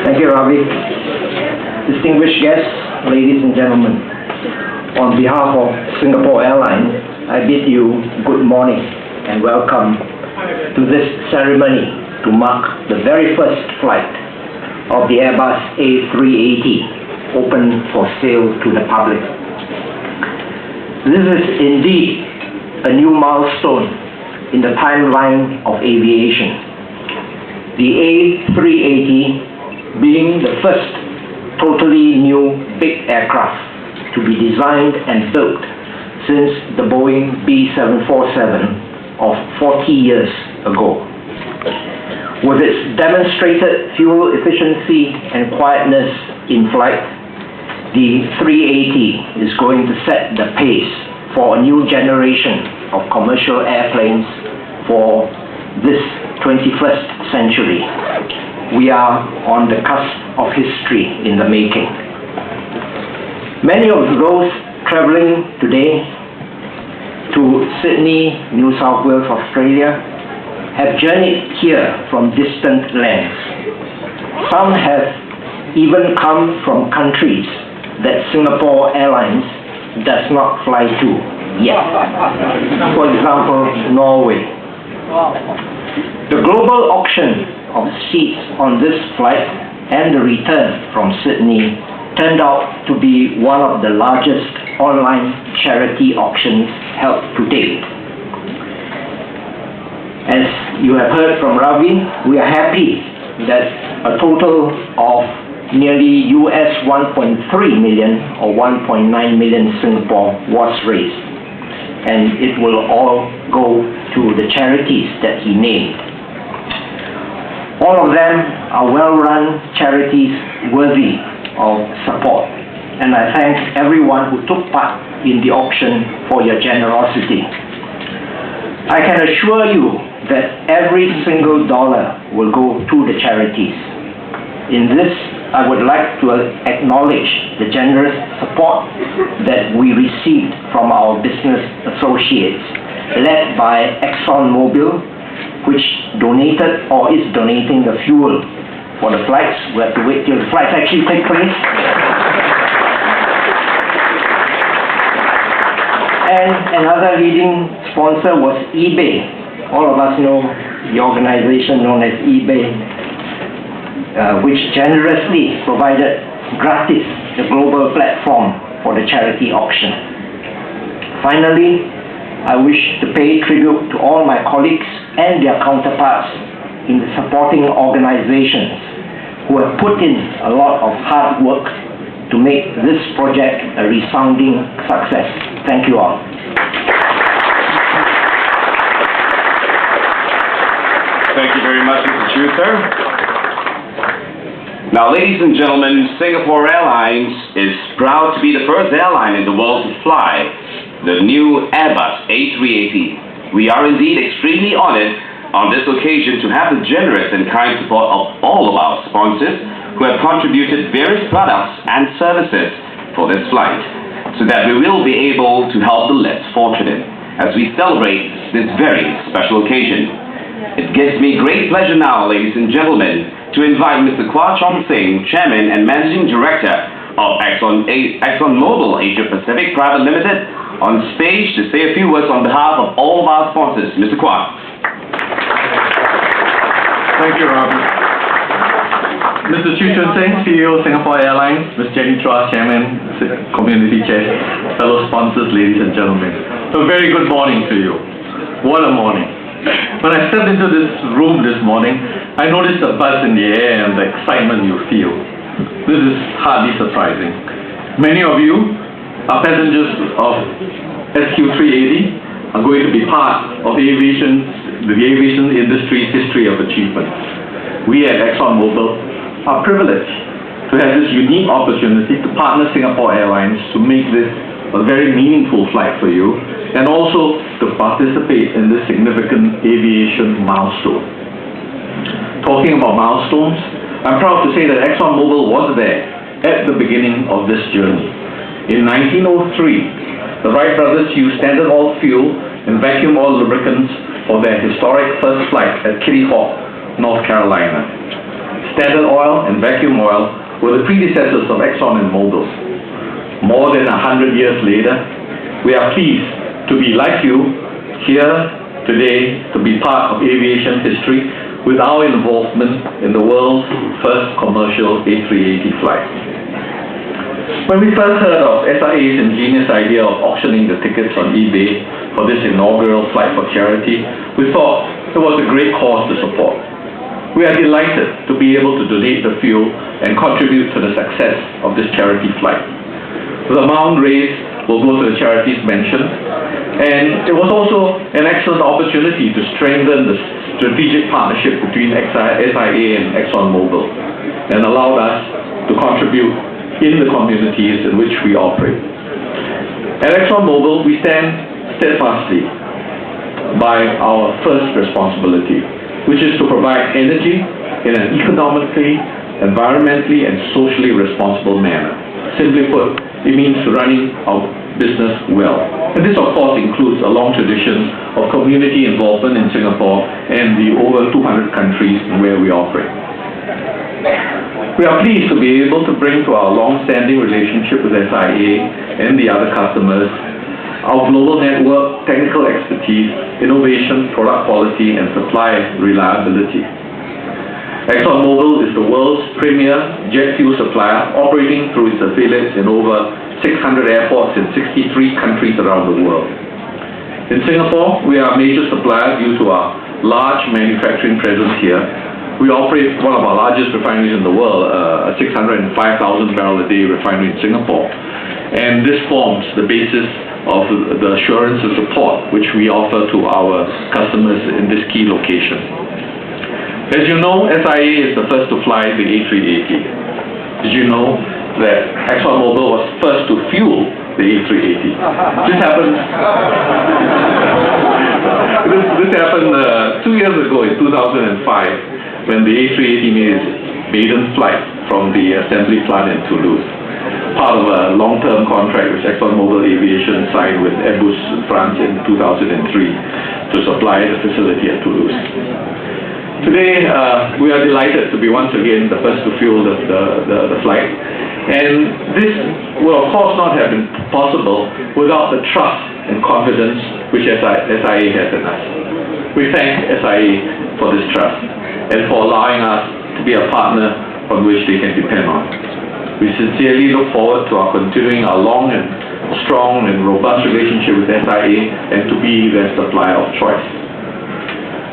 Thank you, Ravi. Distinguished guests, ladies and gentlemen, on behalf of Singapore Airlines, I bid you good morning and welcome to this ceremony to mark the very first flight of the Airbus A380 open for sale to the public. This is indeed a new milestone in the timeline of aviation. The A380 being the first totally new big aircraft to be designed and built since the Boeing B747 of 40 years ago. With its demonstrated fuel efficiency and quietness in flight, the 380 is going to set the pace for a new generation of commercial airplanes for this 21st century. We are on the cusp of history in the making. Many of those traveling today to Sydney, New South Wales, Australia, have journeyed here from distant lands. Some have even come from countries that Singapore Airlines does not fly to yet. For example, Norway. The global auction of seats on this flight and the return from Sydney turned out to be one of the largest online charity auctions held to date. As you have heard from Ravi, we are happy that a total of nearly US 1.3 million or 1.9 million Singapore was raised, and it will all go to the charities that he named. All of them are well-run charities worthy of support, and I thank everyone who took part in the auction for your generosity. I can assure you that every single dollar will go to the charities. In this, I would like to acknowledge the generous support that we received from our business associates, led by ExxonMobil, which donated or is donating the fuel for the flights. We have to wait till the flights actually take place. And another leading sponsor was eBay. All of us know the organization known as eBay, which generously provided gratis the global platform for the charity auction. Finally, I wish to pay tribute to all my colleagues and their counterparts in the supporting organizations who have put in a lot of hard work to make this project a resounding success. Thank you all. Thank you very much, Mr. Chu, sir. Now, ladies and gentlemen, Singapore Airlines is proud to be the first airline in the world to fly the new Airbus A380. We are indeed extremely honored on this occasion to have the generous and kind support of all of our sponsors who have contributed various products and services for this flight, so that we will be able to help the less fortunate as we celebrate this very special occasion. It gives me great pleasure now, ladies and gentlemen, to invite Mr. Raf Changi, Chairman and Managing Director of ExxonMobil Asia Pacific Private Limited, on stage to say a few words on behalf of all of our sponsors. Mr. Kwak. Thank you, Robert. Mr. Chu Chun Sing, CEO of Singapore Airlines, Ms. Jenny Chua, Chairman, Community Chair, fellow sponsors, ladies and gentlemen. A very good morning to you. What a morning. When I stepped into this room this morning, I noticed a buzz in the air and the excitement you feel. This is hardly surprising. Many of you are passengers of SQ380, are going to be part of the aviation industry's history of achievement. We at ExxonMobil are privileged to have this unique opportunity to partner Singapore Airlines to make this a very meaningful flight for you, and also to participate in this significant aviation milestone. Talking about milestones, I'm proud to say that ExxonMobil was there at the beginning of this journey. In 1903, the Wright brothers used Standard Oil fuel and vacuum oil lubricants for their historic first flight at Kitty Hawk, North Carolina. Standard Oil and Vacuum Oil were the predecessors of Exxon and Mobil. More than 100 years later, we are pleased to be, like you, here today to be part of aviation history with our involvement in the world's first commercial A380 flight. When we first heard of SIA's ingenious idea of auctioning the tickets on eBay for this inaugural flight for charity, we thought it was a great cause to support. We are delighted to be able to donate the fuel and contribute to the success of this charity flight. The amount raised will go to the charities mentioned, and it was also an excellent opportunity to strengthen the strategic partnership between SIA and ExxonMobil, and allowed us to contribute in the communities in which we operate. At ExxonMobil, we stand steadfastly by our first responsibility, which is to provide energy in an economically, environmentally, and socially responsible manner. Simply put, it means running our business well. And this, of course, includes a long tradition of community involvement in Singapore and the over 200 countries where we operate. We are pleased to be able to bring to our long-standing relationship with SIA and the other customers our global network, technical expertise, innovation, product quality, and supply reliability. ExxonMobil is the world's premier jet fuel supplier, operating through its affiliates in over 600 airports in 63 countries around the world. In Singapore, we are a major supplier due to our large manufacturing presence here. We operate one of our largest refineries in the world, a 605,000 barrel a day refinery in Singapore. And this forms the basis of the assurance and support which we offer to our customers in this key location. As you know, SIA is the first to fly the A380. Did you know that ExxonMobil was first to fuel the A380? This happened 2 years ago in 2005 when the A380 made its maiden flight from the assembly plant in Toulouse, part of a long-term contract which ExxonMobil Aviation signed with Airbus France in 2003 to supply the facility at Toulouse. Today, we are delighted to be once again the first to fuel the flight. And this will, of course, not have been possible without the trust and confidence which SIA has in us. We thank SIA for this trust and for allowing us to be a partner on which they can depend on. We sincerely look forward to our continuing our long and strong and robust relationship with SIA and to be their supplier of choice.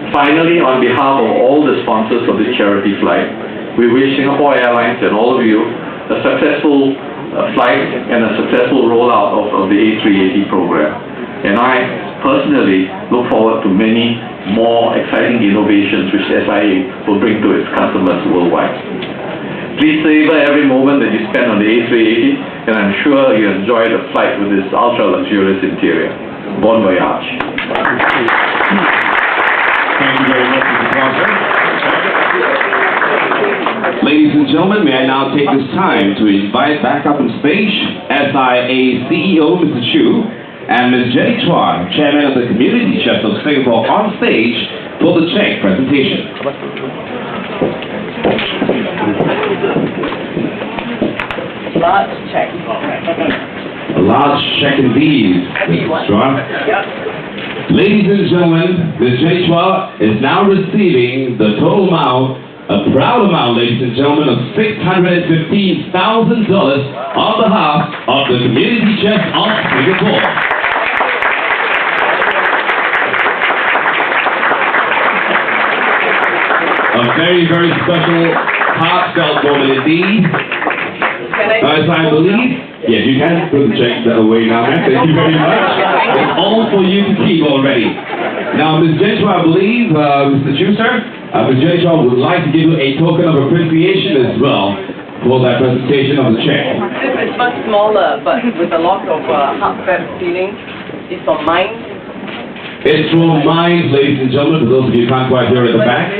Finally, on behalf of all the sponsors of this charity flight, we wish Singapore Airlines and all of you a successful flight and a successful rollout of the A380 program. And I personally look forward to many more exciting innovations which SIA will bring to its customers worldwide. Please savor every moment that you spend on the A380, and I'm sure you enjoy the flight with this ultra-luxurious interior. Bon voyage. Thank you very much, Mr. Foster. Ladies and gentlemen, may I now take this time to invite back up on stage SIA CEO, Mr. Chu, and Ms. Jenny Chua, Chairman of the Community Chefs of Singapore, on stage for the check presentation. Large check. A large check indeed, Mr. Chua. Yep. Ladies and gentlemen, Ms. Jenny Chua is now receiving the total amount, a proud amount, ladies and gentlemen, of $615,000 on behalf of the Community Chefs of Singapore. A very, very special, heartfelt moment indeed. As I believe, yes, you can put the check away now, man. Thank you very much. It's all for you to keep already. Now, Ms. Jenny Chua, I believe, Mr. Chu, sir, Ms. Jenny Chua would like to give you a token of appreciation as well for that presentation of the check. This is much smaller, but with a lot of heartfelt feeling. It's from mine. It's from minds, ladies and gentlemen, for those of you who can't quite hear at the back.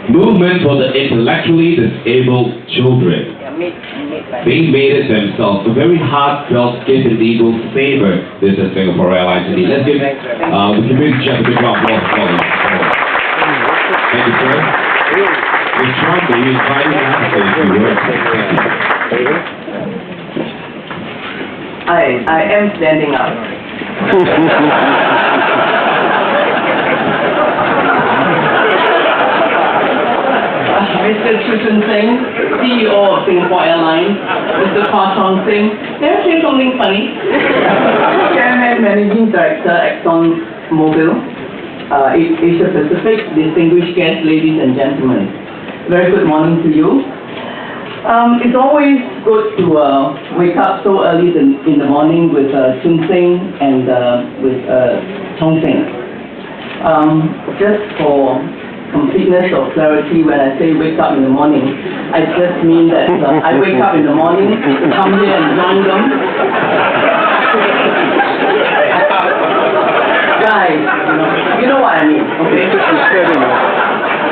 Movement for the intellectually disabled children. They made it themselves. A very heartfelt gift indeed will savor this at Singapore Airlines indeed. Let's give the community chef a big round of applause. Thank you, sir. Ms. Trump, will you invite me out to say a few words? Thank you. I am standing up. Mr. Chutun Singh, CEO of Singapore Airlines, Mr. Raf Changi, can I say something funny? Chairman, Managing Director, ExxonMobil, Asia Pacific, distinguished guests, ladies and gentlemen. Very good morning to you. It's always good to wake up so early in the morning with Chun Sing and with Chong Sing. Just for completeness of clarity, when I say wake up in the morning, I just mean that I wake up in the morning, come here and join them. Guys, you know what I mean, okay?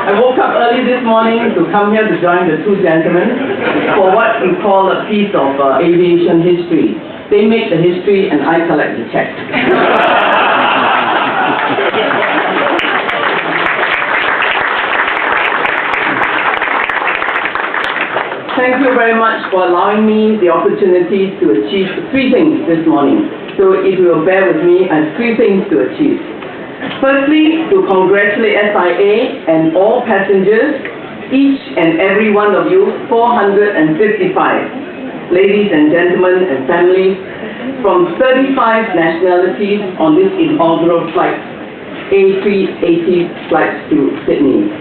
I woke up early this morning to come here to join the two gentlemen for what we call a piece of aviation history. They make the history and I collect the check. Thank you very much for allowing me the opportunity to achieve three things this morning. So if you will bear with me, I have three things to achieve. Firstly, to congratulate SIA and all passengers, each and every one of you, 455, ladies and gentlemen and families, from 35 nationalities on this inaugural flight, A380 flights to Sydney.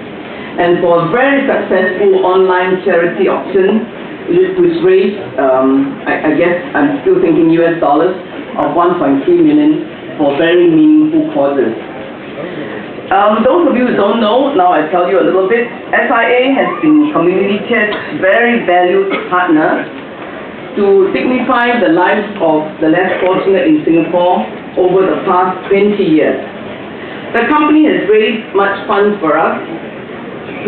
And for a very successful online charity auction, which raised, I guess I'm still thinking US dollars, of 1.3 million for very meaningful causes. Those of you who don't know, now I tell you a little bit, SIA has been Community Care's very valued partner to dignify the lives of the less fortunate in Singapore over the past 20 years. The company has raised much funds for us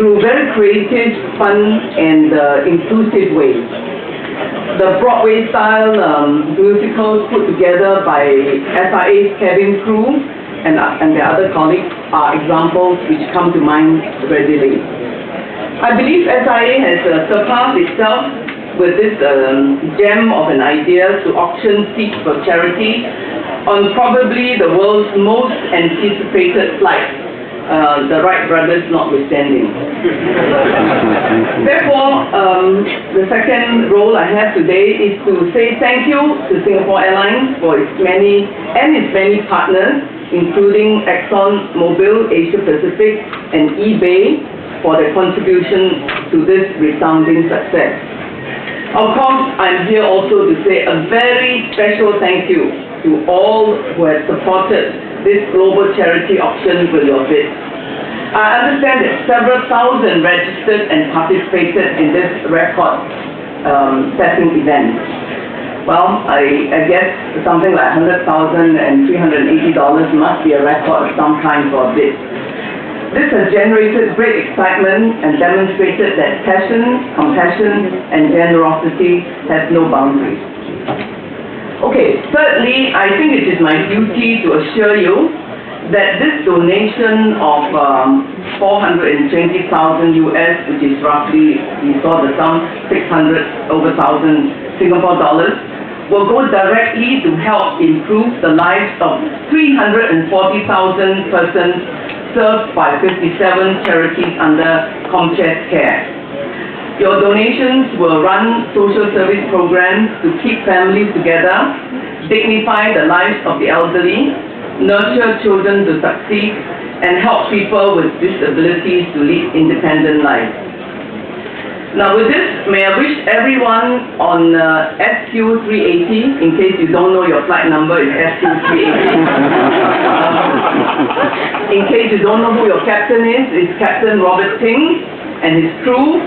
through very creative, fun, and inclusive ways. The Broadway-style musicals put together by SIA's cabin crew and their other colleagues are examples which come to mind readily. I believe SIA has surpassed itself with this gem of an idea to auction seats for charity on probably the world's most anticipated flight, the Wright brothers notwithstanding. Therefore, the second role I have today is to say thank you to Singapore Airlines for its many partners, including ExxonMobil, Asia Pacific, and eBay for their contribution to this resounding success. Of course, I'm here also to say a very special thank you to all who have supported this global charity auction with your bid. I understand that several thousand registered and participated in this record-setting event. Well, I guess something like $100,000 and $380 must be a record of some kind for a bid. This has generated great excitement and demonstrated that passion, compassion, and generosity has no boundaries. Okay, thirdly, I think it is my duty to assure you that this donation of $420,000 US, which is roughly, you saw the sum, 600 over thousand Singapore dollars, will go directly to help improve the lives of 340,000 persons served by 57 charities under ComChair's care. Your donations will run social service programs to keep families together, dignify the lives of the elderly, nurture children to succeed, and help people with disabilities to lead independent lives. Now with this, may I wish everyone on SQ380, in case you don't know your flight number is SQ380. In case you don't know who your captain is, it's Captain Robert Ting and his crew.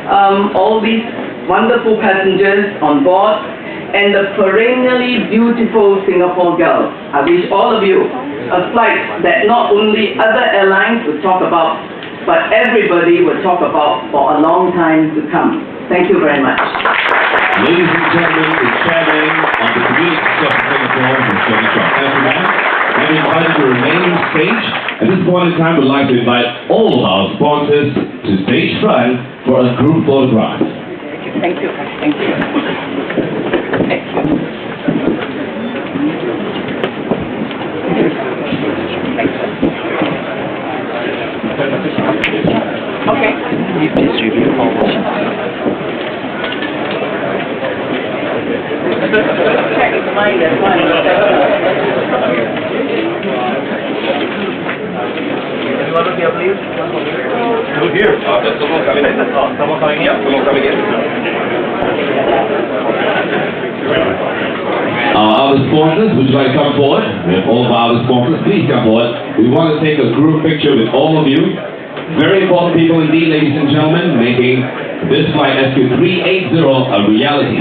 All these wonderful passengers on board and the perennially beautiful Singapore girls. I wish all of you a flight that not only other airlines will talk about, but everybody will talk about for a long time to come. Thank you very much. Ladies and gentlemen, the chairman of the Community Chef of Singapore, Ms. Jenny Chua. Thank you, ma'am. I'm invited to remain on stage. At this point in time, we'd like to invite all of our sponsors to stage front for a group photograph. Thank you. Thank you. Thank you. Okay. Distribute forward. Check is mine, that's mine. Anyone look here, please? Look here. There's someone coming in. Someone coming here? Someone coming in. Our sponsors, would you like to come forward? We have all of our sponsors, please come forward. We want to take a group picture with all of you. Very important people indeed, ladies and gentlemen, making this flight SQ380 a reality.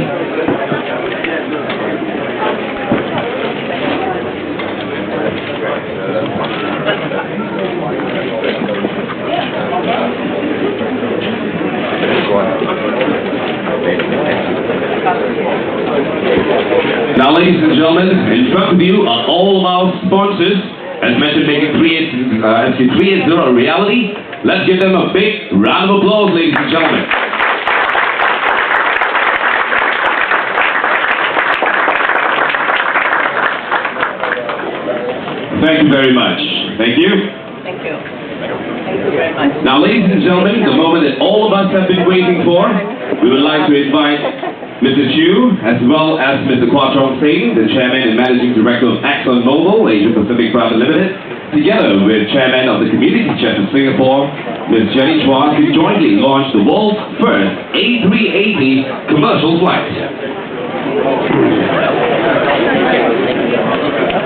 Now, ladies and gentlemen, in front of you are all of our sponsors, as mentioned, making SQ380 a reality. Let's give them a big round of applause, ladies and gentlemen. Thank you very much. Thank you. Thank you. Thank you very much. Now, ladies and gentlemen, the moment that all of us have been waiting for, we would like to invite Mr. Chu, as well as Mr. Raf Ting, the Chairman and Managing Director of ExxonMobil, Asia Pacific Private Limited, together with Chairman of the Community Chef of Singapore, Ms. Jenny Chua, to jointly launch the world's first A380 commercial flight.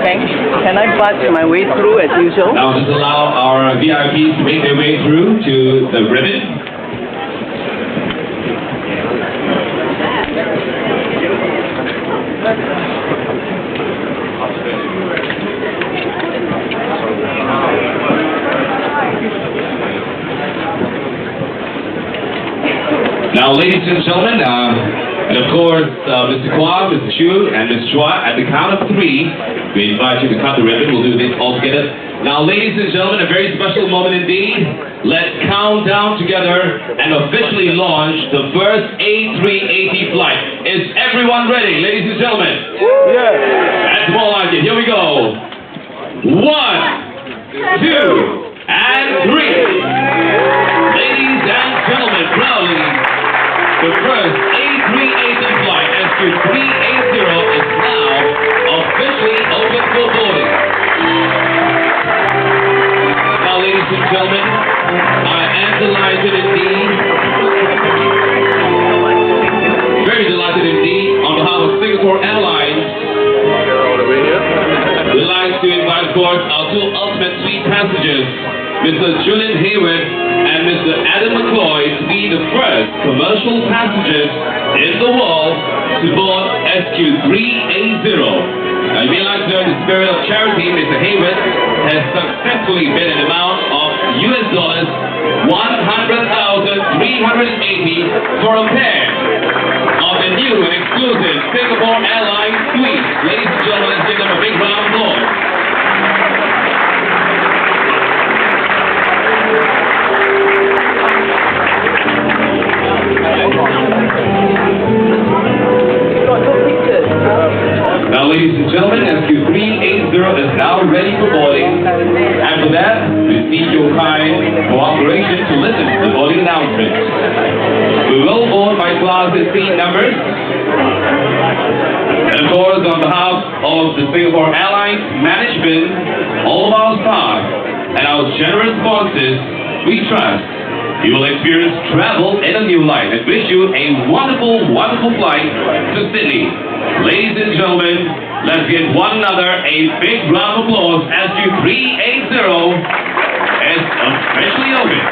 Okay. Can I budge my way through as usual? Now, just allow our VIPs to make their way through to the ribbon. Now, ladies and gentlemen, and of course, Mr. Kwok, Mr. Chu, and Ms. Chua, at the count of 3, we invite you to cut the ribbon. We'll do this all together. Now, ladies and gentlemen, a very special moment indeed. Let's count down together and officially launch the first A380 flight. Is everyone ready, ladies and gentlemen? Yes. That's more like it. Here we go. 1, 2, and 3. Ladies and gentlemen, proudly, the first A380 flight, SQ380, is now officially open for boarding. Now, ladies and gentlemen, I am delighted indeed, very delighted indeed, on behalf of Singapore Airlines, we'd like to invite, of course, our two ultimate suite passengers, Mr. Julian Hayward and Mr. Adam McCloy, to be the first commercial passengers in the world to board SQ380. Now, you may like to know, in the spirit of charity, Mr. Hayward has successfully bid an amount of $100,380 for a pair of the new and exclusive Singapore Airlines suites. Ladies and gentlemen, let's give them a big round of applause. Now, ladies and gentlemen, SQ380 is now ready for boarding. After that, we seek your kind cooperation to listen to the boarding announcement. We will board by class and seat numbers. And of course, on behalf of the Singapore Airlines management, all of our staff, and our generous sponsors, we trust you will experience travel in a new light and wish you a wonderful, wonderful flight to Sydney. Ladies and gentlemen, let's give one another a big round of applause as SQ380 is officially open.